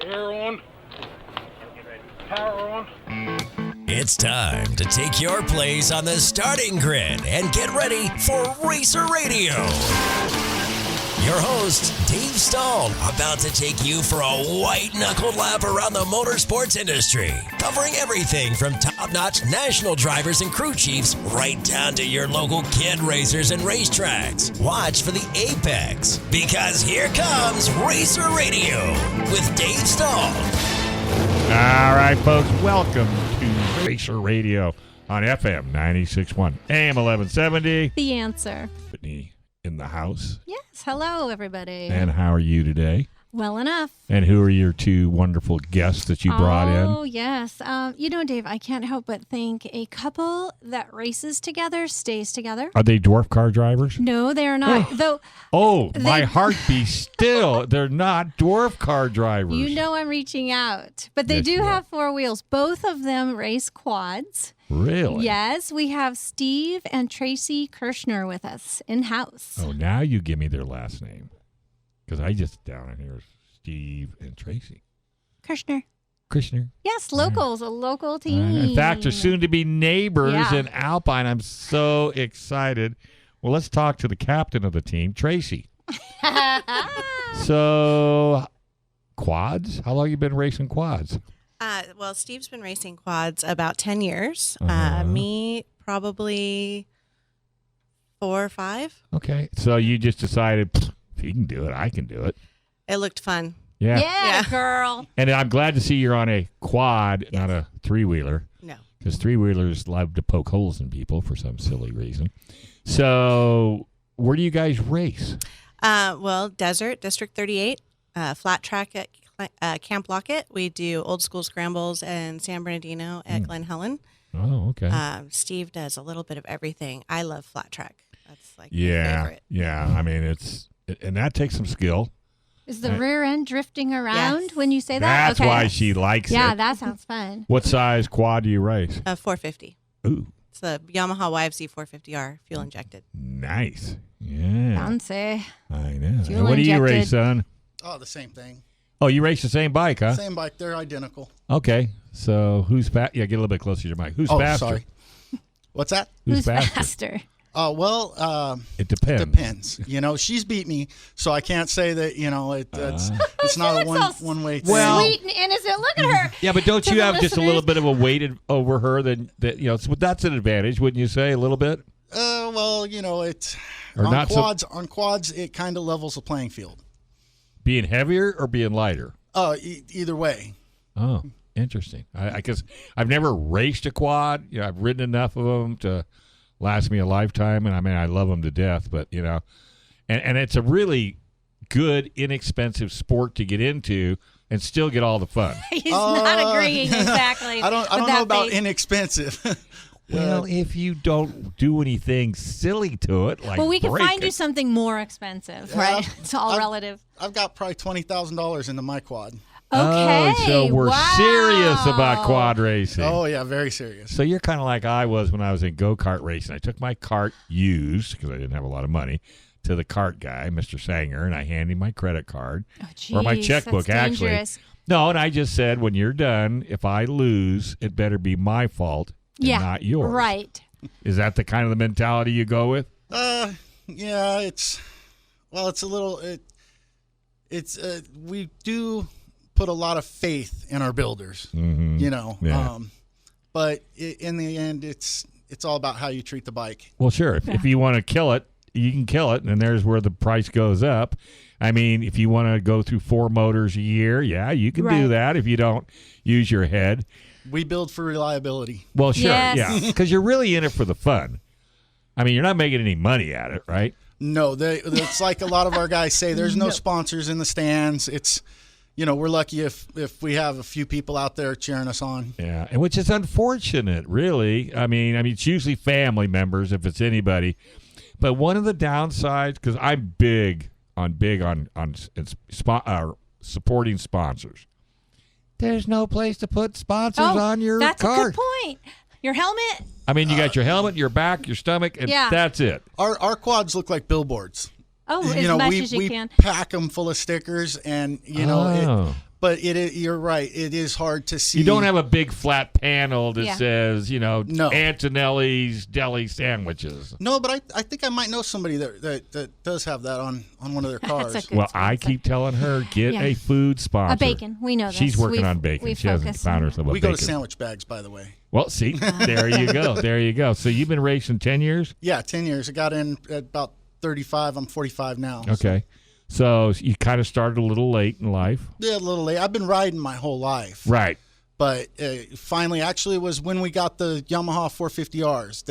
Air on. Power on. It's time to take your place on the starting grid and get ready for Racer Radio. Your host, Dave Stahl, about to take you for a white-knuckled lap around the motorsports industry, covering everything from top-notch national drivers and crew chiefs right down to your local kid racers and racetracks. Watch for the apex, because here comes Racer Radio with Dave Stahl. All right, folks, welcome to Racer Radio on FM 96.1, AM 1170. The answer. Brittany in the house. Yes. Hello, everybody. And how are you today? Well enough. And who are your two wonderful guests that you brought in? Oh, yes. Dave, I can't help but think a couple that races together stays together. Are they dwarf car drivers? No, they are not. Though. My heart be still. They're not dwarf car drivers. You know I'm reaching out. But they do have four wheels. Both of them race quads. Really? Yes. We have Steve and Tracy Kerchner with us in-house. Oh, now you give me their last name. Because I just down in here, Steve and Tracy. Kerchner. Yes, locals, a local team. In fact, they're soon to be neighbors Yeah. in Alpine. I'm so excited. Well, let's talk to the captain of the team, Tracy. So, quads? How long have you been racing quads? Well, Steve's been racing quads about 10 years. Uh-huh. Me, probably 4 or 5. Okay. So you just decided, if he can do it, I can do it. It looked fun. Yeah. Yeah, girl. And I'm glad to see you're on a quad, not a three-wheeler. No. Because three-wheelers love to poke holes in people for some silly reason. So where do you guys race? Well, Desert, District 38, flat track at Camp Lockett. We do old school scrambles in San Bernardino at Glen Helen. Oh, okay. Steve does a little bit of everything. I love flat track. That's like my favorite. Yeah. I mean, and that takes some skill. Is the rear end drifting around Yes. when you say that? That's Okay. why she likes it. Yeah, that sounds fun. What size quad do you race? 450. Ooh, It's the Yamaha YFZ 450R, fuel injected. nice. Yeah, Fancy. I know. Fuel And what do you injected. race, son? Oh, the same thing. Oh, you race the same bike, huh? Same bike. They're identical. Okay. So who's fast? Yeah, get a little bit closer to your mic. Who's Oh, faster? sorry. What's that? Who's faster? Well, It depends. depends. She's beat me, so I can't say that. It's not a one way thing. Well- Sweet and innocent. Look at her. Yeah, but don't To you the have just a little listeners. bit of a weight over her? So that's an advantage, wouldn't you say? A little bit. It's Or not so- on quads. It kind of levels the playing field. Being heavier or being lighter? Either way. Oh, interesting. I guess I've never raced a quad. I've ridden enough of them to last me a lifetime, and I love them to death. But and it's a really good, inexpensive sport to get into and still get all the fun. He's not agreeing exactly. I don't with know that about face. inexpensive. Well, if you don't do anything silly to it, like Well, we can break find it. you something more expensive, Yeah. right? It's all I've- relative. I've got probably $20,000 into my quad. Okay. Oh, so we're wow. serious about quad racing. Oh yeah, very serious. So you're kind of like I was when I was in go-kart racing. I took my cart used because I didn't have a lot of money to the cart guy, Mr. Sanger, and I handed him my credit card Oh, or my geez, checkbook, that's actually. dangerous. No, and I just said, when you're done, if I lose, it better be my fault and Yeah, not yours. right. Is that the kind of the mentality you go with? Yeah, it's a little. We do put a lot of faith in our builders. Mm-hmm. Yeah. But in the end, it's all about how you treat the bike. Well, sure. If you want to kill it, you can kill it, and there's where the price goes up. I mean, if you want to go through 4 motors a year, yeah, you can do Right. that if you don't use your head. We build for reliability. Well, sure, Yes. yeah, because you're really in it for the fun. I mean, you're not making any money at it, right? No, it's like a lot of our guys say. There's no sponsors in the stands. It's, we're lucky if we have a few people out there cheering us on. Yeah, and which is unfortunate, really. I mean, it's usually family members if it's anybody. But one of the downsides, because I'm big on supporting sponsors. There's no place to put sponsors on your that's cart. a good point. Your helmet? I mean, you got your helmet, your back, your stomach, and Yeah. that's it. Our quads look like billboards. Oh, as much we as you can. pack them full of stickers, and But you're right. It is hard to see. You don't have a big flat panel that Yeah. says, No. Antonelli's Deli Sandwiches. No, but I think I might know somebody that does have that on one of their cars. That's a good Well, I sponsor. keep telling her, get Yeah. a food sponsor. A bacon. We know this. She's working We've- on bacon. we She hasn't focus found on herself a We bacon. go to sandwich bags, by the way. Well, see, there you go. There you go. So you've been racing 10 years? Yeah, 10 years. I got in at about 35. I'm 45 now. Okay. So you kind of started a little late in life. Yeah, a little late. I've been riding my whole life. Right. But finally, actually, it was when we got the Yamaha 450Rs.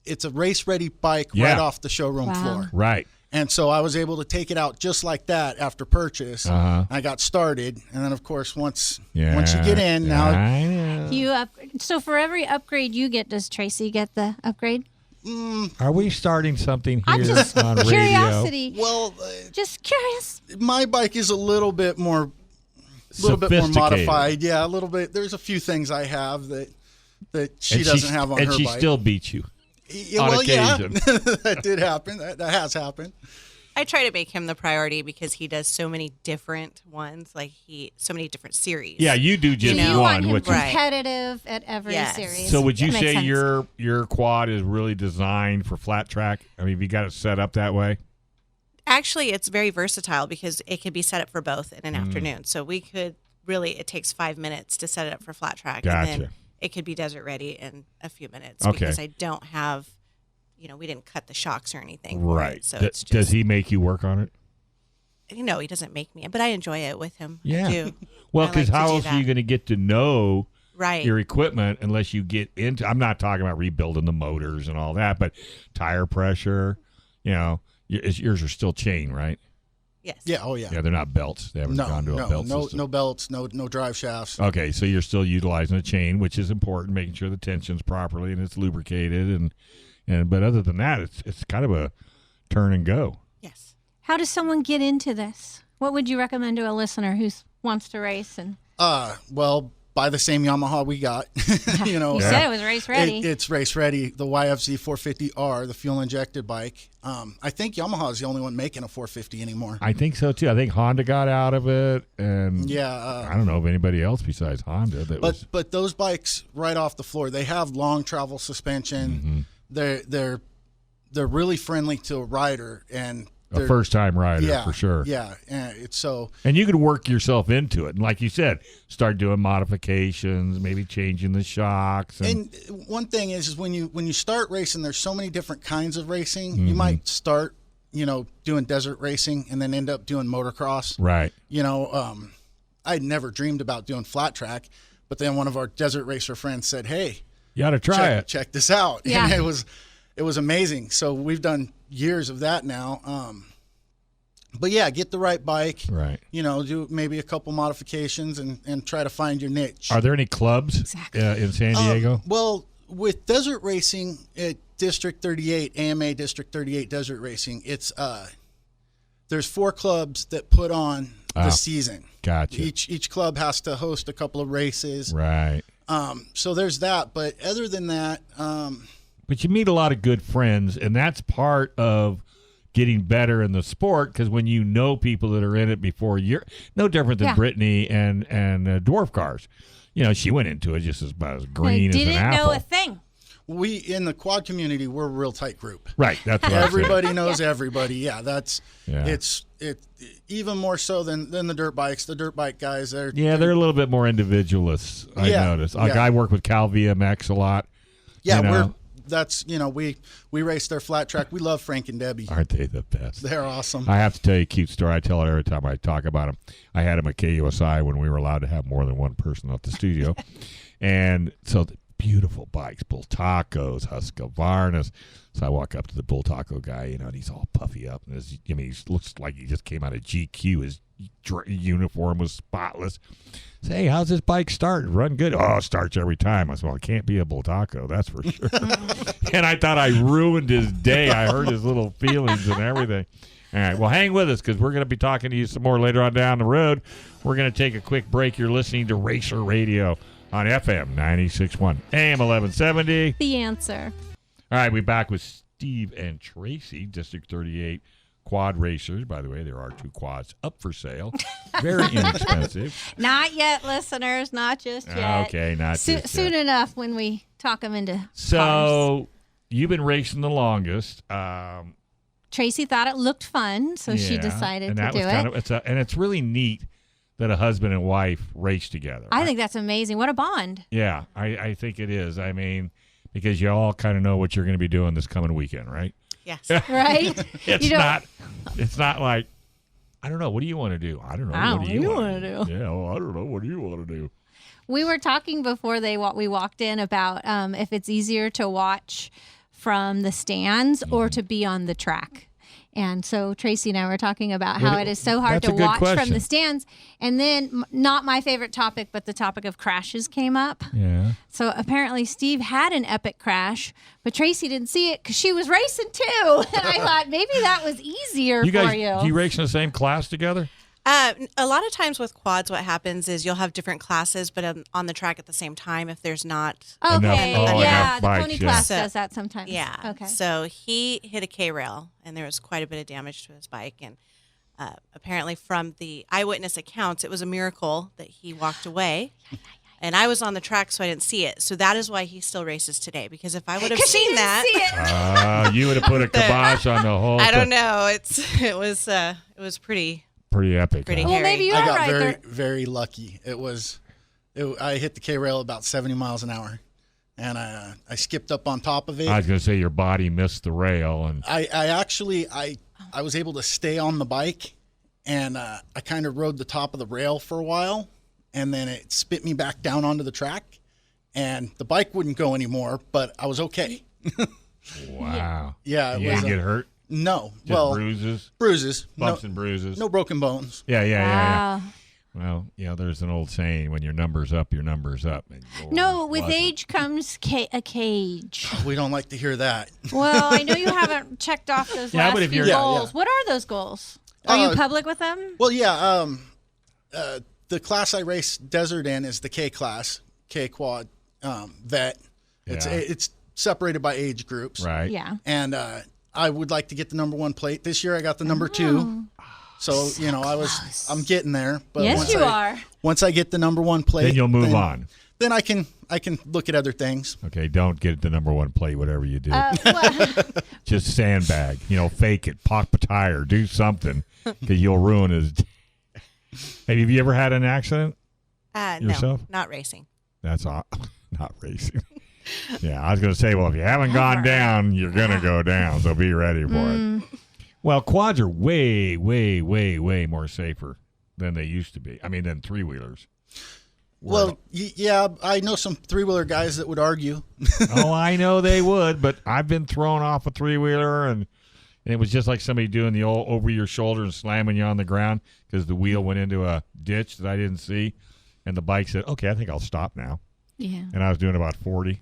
It's a race ready bike Yeah. right off the showroom Wow. floor. Right. And so I was able to take it out just like that after purchase. Uh-huh. I got started, and then of course once you Yeah. get in, now I know. So for every upgrade you get, does Tracy get the upgrade? Are we starting something here I'm just on radio? curiosity. well, Just curious. my bike is a little bit more Sophisticated. modified. Yeah, a little bit. There's a few things I have that she And doesn't have on and her she bike. still beats you. Yeah, on well, occasion. Yeah, that did happen. That has happened. I try to make him the priority because he does so many different ones, so many different series. Yeah, you do just You want one. him Which is, Right. competitive at every Yes. series. so would you That makes say sense. your quad is really designed for flat track? I mean, have you got it set up that way? Actually, it's very versatile because it could be set up for both in an afternoon. So we could it takes 5 minutes to set it up for flat track. Gotcha. And then it could be desert ready in a few minutes Okay. because I don't have, we didn't cut the shocks or anything. For Right. It, so it's just, Does he make you work on it? he doesn't make me, but I enjoy it with him. Yeah. I do. Well, I because like to how do else are that. you going to get to know Right. your equipment unless you get into? I'm not talking about rebuilding the motors and all that, but tire pressure. Yours are still chain, right? Yes. Yeah. Oh yeah. Yeah, they're not belts. They haven't gone to a belt system. no belts, no drive shafts. Okay, so you're still utilizing a chain, which is important, making sure the tension's properly and it's lubricated, and but other than that, it's kind of a turn and go. Yes. How does someone get into this? What would you recommend to a listener who wants to race? And Well, buy the same Yamaha we got. you Yeah. said it was race ready. It's race ready. The YFZ 450R, the fuel injected bike. I think Yamaha is the only one making a 450 anymore. I think so too. I think Honda got out of it, and Yeah. I don't know of anybody else besides Honda that was. But those bikes right off the floor, they have long travel suspension. They're really friendly to a rider and A first-time rider, yeah, for sure. Yeah, and it's so. And you could work yourself into it. And like you said, start doing modifications, maybe changing the shocks. And one thing is when you start racing, there's so many different kinds of racing. Mm-hmm. You might start, doing desert racing and then end up doing motocross. right. I'd never dreamed about doing flat track, but then one of our desert racer friends said, "Hey, You got to try it. check this out." Yeah. And it was amazing. So we've done years of that now. But yeah, get the right bike. Right. Do maybe a couple modifications and try to find your niche. Are there any clubs in San Diego? Well, with desert racing at District 38, AMA District 38 Desert Racing, it's there's 4 clubs that put on the season. Gotcha. Each club has to host a couple of races. Right. So there's that. But other than that, But you meet a lot of good friends, and that's part of getting better in the sport, because when you know people that are in it before, you're no different than Yeah. Brittany and Dwarf Cars. She went into it just about as I green as an didn't apple. know a thing. we in the quad community, we're a real tight group. Right. That's what I said. Everybody knows everybody. Yeah, Yeah. it's even more so than the dirt bikes. The dirt bike guys, they're Yeah, they're a little bit more individualists, I Yeah, noticed. Like, yeah. I work with Cal VMX a lot. yeah, you know. we race their flat track. We love Frank and Debbie. Aren't they the best? They're awesome. I have to tell you a cute story. I tell it every time I talk about them. I had them at KUSI when we were allowed to have more than one person at the studio. And so the beautiful bikes, Bull Tacos, Husqvarnas. So I walk up to the Bull Taco guy, and he's all puffy up. And he looks like he just came out of GQ. His uniform was spotless. Say, hey, how's this bike start? Run good? Oh, it starts every time. I said, well, it can't be a Bull Taco, that's for sure. And I thought I ruined his day. I hurt his little feelings and everything. All right, well, hang with us because we're going to be talking to you some more later on down the road. We're going to take a quick break. You're listening to Racer Radio on FM 96.1, AM 1170. The answer. All right, we're back with Steve and Tracy, District 38 quad racers. By the way, there are 2 quads up for sale. Very inexpensive. Not yet, listeners. Not just yet. Okay, not just yet. Soon enough when we talk them into cars. So you've been racing the longest. Tracy thought it looked fun, so she Yeah, decided and to that do was it. kind of, and it's really neat that a husband and wife race together. I think that's amazing. What a bond. Yeah, I think it is. I mean, because you all kind of know what you're going to be doing this coming weekend, right? Yes. Right? It's not like, I don't know, what do you want to do? I don't know. What do you want to do? Yeah, well, I don't know. What do you want to do? We were talking before we walked in about if it's easier to watch from the stands or to be on the track. And so Tracy and I were talking about how it is so hard to watch from the stands. And then not my favorite topic, but the topic of crashes came up. Yeah. So apparently Steve had an epic crash, but Tracy didn't see it because she was racing too. And I thought maybe that was easier for you. Do you race in the same class together? A lot of times with quads, what happens is you'll have different classes, but on the track at the same time if there's not. Okay, yeah, the bikes, pony yeah. class So- does that sometimes. Yeah. Okay. So he hit a K-rail, and there was quite a bit of damage to his bike. And apparently from the eyewitness accounts, it was a miracle that he walked away. And I was on the track, so I didn't see it. So that is why he still races today. Because if I would have seen that, You would have put a kibosh on the whole I thing. don't know. It was pretty epic. pretty huh? Well, hairy. maybe you I are got right. very, very lucky. I hit the K-rail about 70 miles an hour, and I skipped up on top of it. I was going to say your body missed the rail, and I actually was able to stay on the bike, and I kind of rode the top of the rail for a while, and then it spit me back down onto the track, and the bike wouldn't go anymore, but I was okay. wow. Yeah, You didn't get hurt? No, Just bruises, bumps, and bruises. no broken bones. Yeah. Well, there's an old saying: when your number's up, your number's up. And yours No, with wasn't. age comes a cage. We don't like to hear that. Well, I know you haven't checked off those Yeah, last but if few you're- goals. Yeah. What are those goals? Are you Uh, public with them? Well, yeah. The class I race desert in is the K class, K quad vet. Yeah. It's separated by age groups, Right. Yeah. and I would like to get the number 1 plate. This year I got the number 2. So, I'm getting there. But Yes, once you I, are. Once I get the number 1 plate, Then you'll move on. Then I can look at other things. Okay, don't get the number 1 plate, whatever you do. Well, Just sandbag. Fake it. Pop a tire. Do something, because you'll ruin his. Have you ever had an accident? Yourself? No, not racing. That's not racing. Yeah, I was going to say, well, if you haven't gone down, you're going to go down, so be ready for it. Well, quads are way, way, way, way more safer than they used to be. I mean, than 3-wheelers. Well, yeah, I know some 3-wheeler guys that would argue. Oh, I know they would, but I've been thrown off a 3-wheeler, and it was just like somebody doing the old over your shoulder and slamming you on the ground because the wheel went into a ditch that I didn't see, and the bike said, okay, I think I'll stop now. yeah. And I was doing about 40.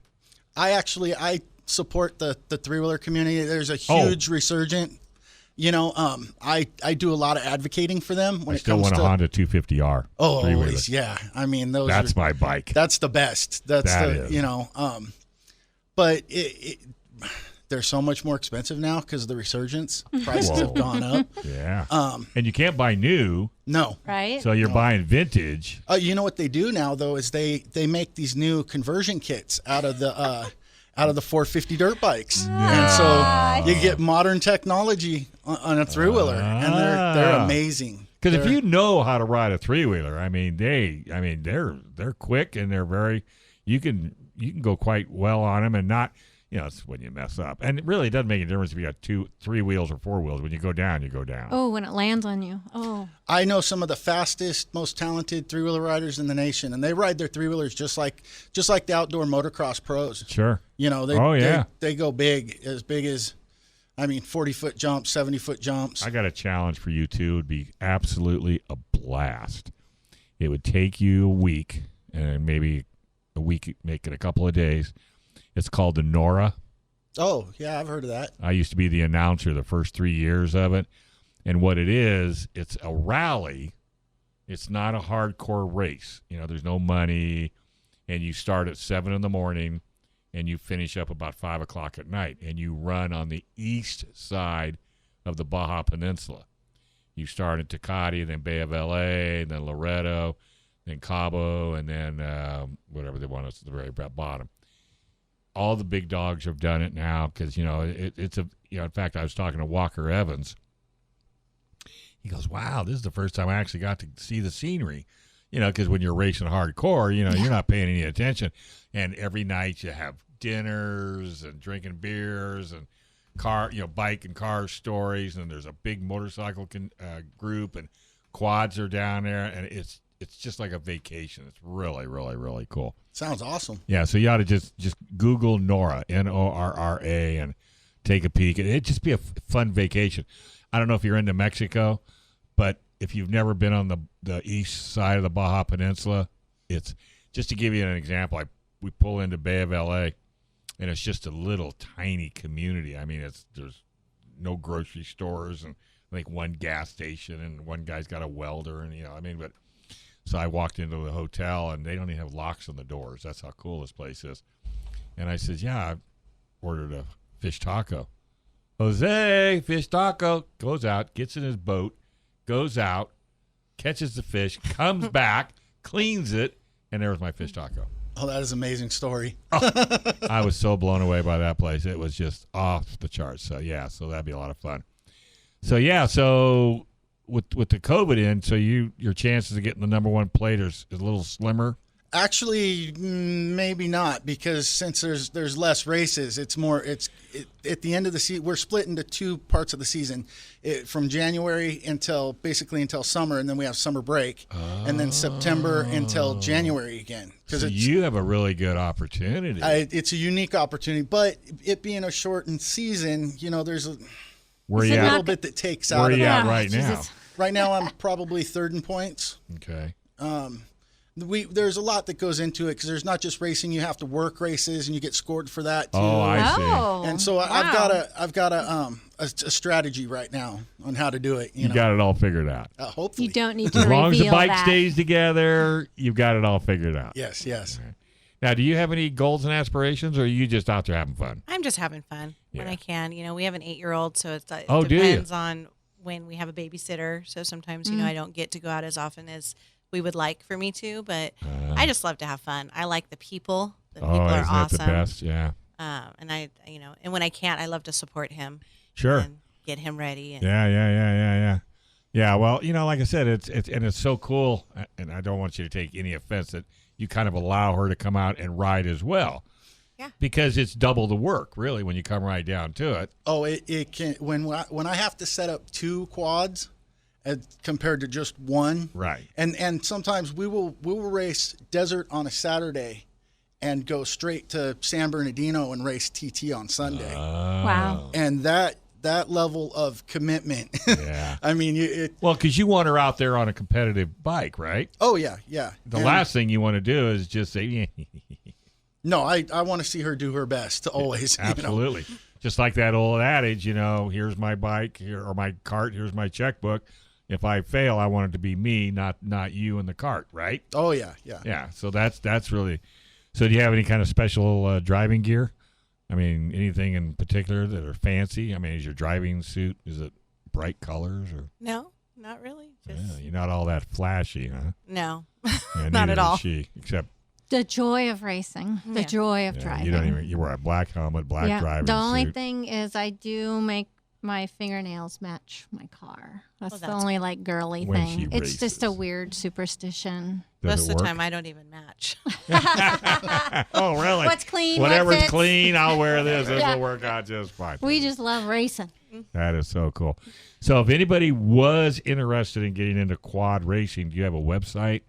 I support the 3-wheeler community. There's a huge resurgent. I do a lot of advocating for them when I it still comes want to a Honda 250R. Oh, 3-wheeler. always, yeah. I mean, That's my bike. That's the best. That is. But they're so much more expensive now because of the resurgence. Prices have gone up. Yeah. And you can't buy new, No. Right? so you're buying vintage. You know what they do now though is they make these new conversion kits out of the 450 dirt bikes, and so you get modern technology on a 3-wheeler, and they're amazing. Because if you know how to ride a 3-wheeler, they're quick and they're very. You can go quite well on them and not. It's when you mess up, and it really doesn't make a difference if you got 2, 3 wheels or 4 wheels. When you go down, you go down. Oh, when it lands on you. Oh. I know some of the fastest, most talented 3-wheeler riders in the nation, and they ride their 3-wheelers just like the outdoor motocross pros. Sure. They go big as 40-foot jumps, 70-foot jumps. I got a challenge for you two. It would be absolutely a blast. It would take you a week, and maybe a week, make it a couple of days. It's called the NORA. Oh, yeah, I've heard of that. I used to be the announcer the first 3 years of it. And what it is, it's a rally. It's not a hardcore race. There's no money. And you start at 7 in the morning and you finish up about 5 o'clock at night. And you run on the east side of the Baja Peninsula. You start in Tecate, then Bay of LA, then Loreto, then Cabo, and then whatever they want us at the very bottom. All the big dogs have done it now because, it's a, in fact, I was talking to Walker Evans. He goes, wow, this is the first time I actually got to see the scenery. Because when you're racing hardcore, you're not paying any attention. And every night you have dinners and drinking beers and bike and car stories. And there's a big motorcycle group and quads are down there. And it's just like a vacation. It's really, really, really cool. Sounds awesome. Yeah, so you ought to just Google Norra, Norra, and take a peek. It'd just be a fun vacation. I don't know if you're into Mexico, but if you've never been on the east side of the Baja Peninsula, it's just to give you an example. We pull into Bay of LA, and it's just a little tiny community. I mean, there's no grocery stores and I think one gas station, and one guy's got a welder, and but. So I walked into the hotel, and they don't even have locks on the doors. That's how cool this place is. And I said, yeah, I ordered a fish taco. Jose, fish taco. Goes out, gets in his boat, goes out, catches the fish, comes back, cleans it, and there was my fish taco. Oh, that is an amazing story. I was so blown away by that place. It was just off the charts. So, so that'd be a lot of fun. So, with the COVID in, so your chances of getting the number one plate is a little slimmer. Actually, maybe not, because since there's less races, it's more. At the end of the season, we're split into two parts of the season, from January until summer, and then we have summer break, and then September until January again. So you have a really good opportunity. It's a unique opportunity, but it being a shortened season, there's a little bit that takes out. Where are you at right now? Right now, I'm probably third in points. Okay. There's a lot that goes into it because there's not just racing. You have to work races, and you get scored for that too. Oh, I see. And so I've got a strategy right now on how to do it. You got it all figured out. Hopefully, You don't need to As long as the bike that. stays together, you've got it all figured out. Yes. Okay. Now, do you have any goals and aspirations, or are you just out there having fun? I'm just having fun when I can. We have an 8-year-old, so it do depends on when we have a babysitter. So sometimes, I don't get to go out as often as we would like for me to, but I just love to have fun. I like the people. The people are isn't awesome. that the best? Yeah. And and when I can't, I love to support him. Sure. And get him ready. And Yeah. Well, like I said, it's so cool, and I don't want you to take any offense that you kind of allow her to come out and ride as well. Yeah. Because it's double the work, really, when you come right down to it. Oh, it can when I have to set up two quads compared to just one. Right. And sometimes we will race desert on a Saturday and go straight to San Bernardino and race TT on Sunday. Wow. And that level of commitment. Yeah. I mean, because you want her out there on a competitive bike, right? Oh yeah. The last thing you want to do is just say, no, I want to see her do her best always. Absolutely. Just like that old adage, here's my bike or my cart, here's my checkbook. If I fail, I want it to be me, not you in the cart, right? Oh yeah. Yeah. So that's really. So do you have any kind of special driving gear? I mean, anything in particular that are fancy? I mean, is your driving suit, is it bright colors or? No, not really. Just You're not all that flashy, huh? no, Yeah, not neither at is all. she, except The joy of racing, the Yeah. joy of driving. you wear a black helmet, black driving The only suit. thing is I do make my fingernails match my car. That's the that's only girly When thing. she It's just a races. weird superstition. Does Most it of the work? time, I don't even match. Oh, really? What's clean? what Whatever's fits? clean, I'll wear this. This Yeah. will work out just fine. We just love racing. That is so cool. So if anybody was interested in getting into quad racing, do you have a website?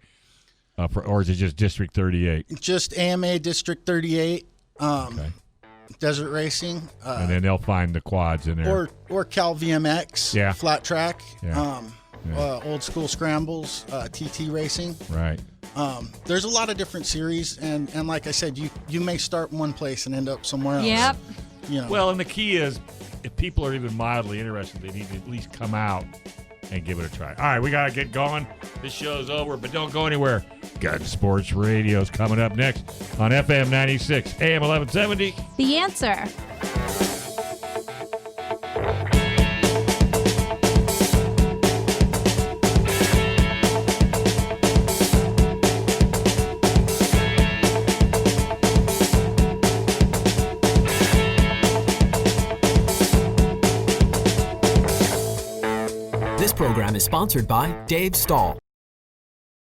Or is it just District 38? Just AMA District 38, Okay. desert racing, And then they'll find the quads in there. or Cal VMX, Yeah. flat track, Yeah. old school scrambles, TT racing. Right. There's a lot of different series, and like I said, you may start in one place and end up somewhere else. Yep. Well, and the key is, if people are even mildly interested, they need to at least come out and give it a try. All right, we got to get going. This show's over, but don't go anywhere. Gun Sports Radio's coming up next on FM 96, AM 1170. The answer. This program is sponsored by Dave Stahl.